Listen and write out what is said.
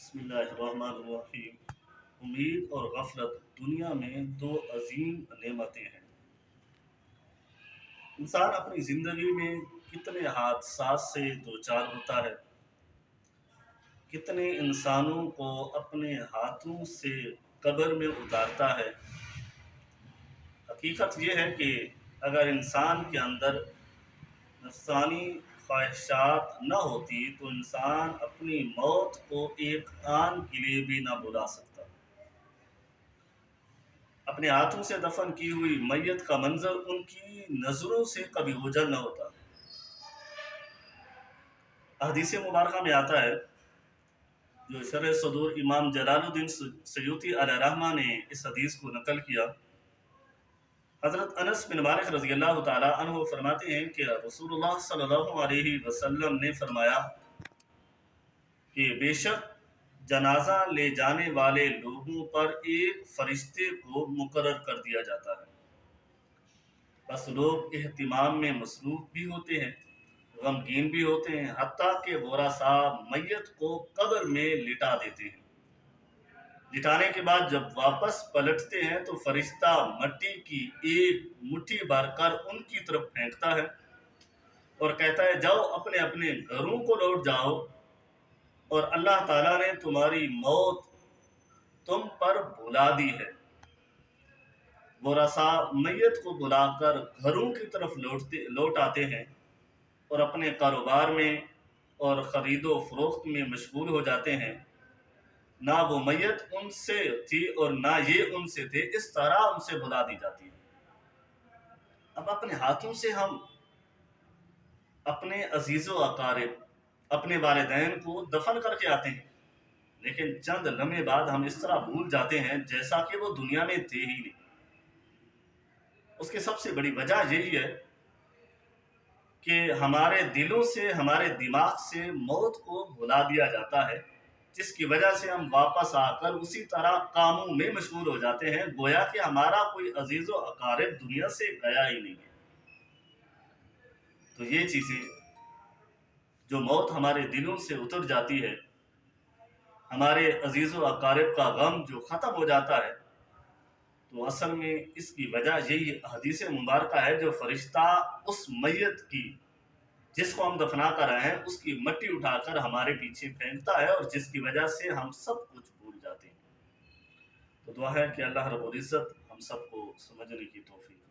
بسم اللہ الرحمن الرحیم۔ امید اور غفلت دنیا میں دو عظیم نعمتیں ہیں۔ انسان اپنی زندگی میں کتنے حادثات سے دوچار ہوتا ہے، کتنے انسانوں کو اپنے ہاتھوں سے قبر میں اتارتا ہے۔ حقیقت یہ ہے کہ اگر انسان کے اندر نفسانی خواہشات نہ ہوتی تو انسان اپنی موت کو ایک آن کے لیے بھی نہ بلا سکتا۔ اپنے ہاتھوں سے دفن کی ہوئی میت کا منظر ان کی نظروں سے کبھی اوجھل نہ ہوتا۔ حدیث مبارکہ میں آتا ہے، جو شرح صدور امام جلال الدین سیوطی علیہ رحمہ نے اس حدیث کو نقل کیا۔ حضرت انس بن مالک رضی اللہ تعالی عنہ فرماتے ہیں کہ رسول اللہ صلی اللہ علیہ وسلم نے فرمایا کہ بے شک جنازہ لے جانے والے لوگوں پر ایک فرشتے کو مقرر کر دیا جاتا ہے، بس لوگ اہتمام میں مصروف بھی ہوتے ہیں، غمگین بھی ہوتے ہیں، حتیٰ کہ ورثاء میت کو قبر میں لٹا دیتے ہیں۔ لٹانے کے بعد جب واپس پلٹتے ہیں تو فرشتہ مٹی کی ایک مٹھی بھر کر ان کی طرف پھینکتا ہے اور کہتا ہے، جاؤ اپنے اپنے گھروں کو لوٹ جاؤ، اور اللہ تعالیٰ نے تمہاری موت تم پر بھلا دی ہے۔ ورثاء میت کو بلا کر گھروں کی طرف لوٹ آتے ہیں اور اپنے کاروبار میں اور خرید و فروخت میں مشغول ہو جاتے ہیں۔ نہ وہ میت ان سے تھی اور نہ یہ ان سے تھے، اس طرح ان سے بلا دی جاتی ہے۔ اب اپنے ہاتھوں سے ہم اپنے عزیز و اقارب، اپنے والدین کو دفن کر کے آتے ہیں، لیکن چند لمحے بعد ہم اس طرح بھول جاتے ہیں جیسا کہ وہ دنیا میں تھے ہی نہیں۔ اس کی سب سے بڑی وجہ یہی ہے کہ ہمارے دلوں سے، ہمارے دماغ سے موت کو بھلا دیا جاتا ہے، جس کی وجہ سے ہم واپس آ کر اسی طرح کاموں میں مشغول ہو جاتے ہیں، گویا کہ ہمارا کوئی عزیز و اقارب دنیا سے گیا ہی نہیں ہے۔ تو یہ چیزیں جو موت ہمارے دلوں سے اتر جاتی ہے، ہمارے عزیز و اقارب کا غم جو ختم ہو جاتا ہے، تو اصل میں اس کی وجہ یہی حدیث مبارکہ ہے، جو فرشتہ اس میت کی جس کو ہم دفنا کر رہے ہیں اس کی مٹی اٹھا کر ہمارے پیچھے پھینکتا ہے، اور جس کی وجہ سے ہم سب کچھ بھول جاتے ہیں۔ تو دعا ہے کہ اللہ رب العزت ہم سب کو سمجھنے کی توفیق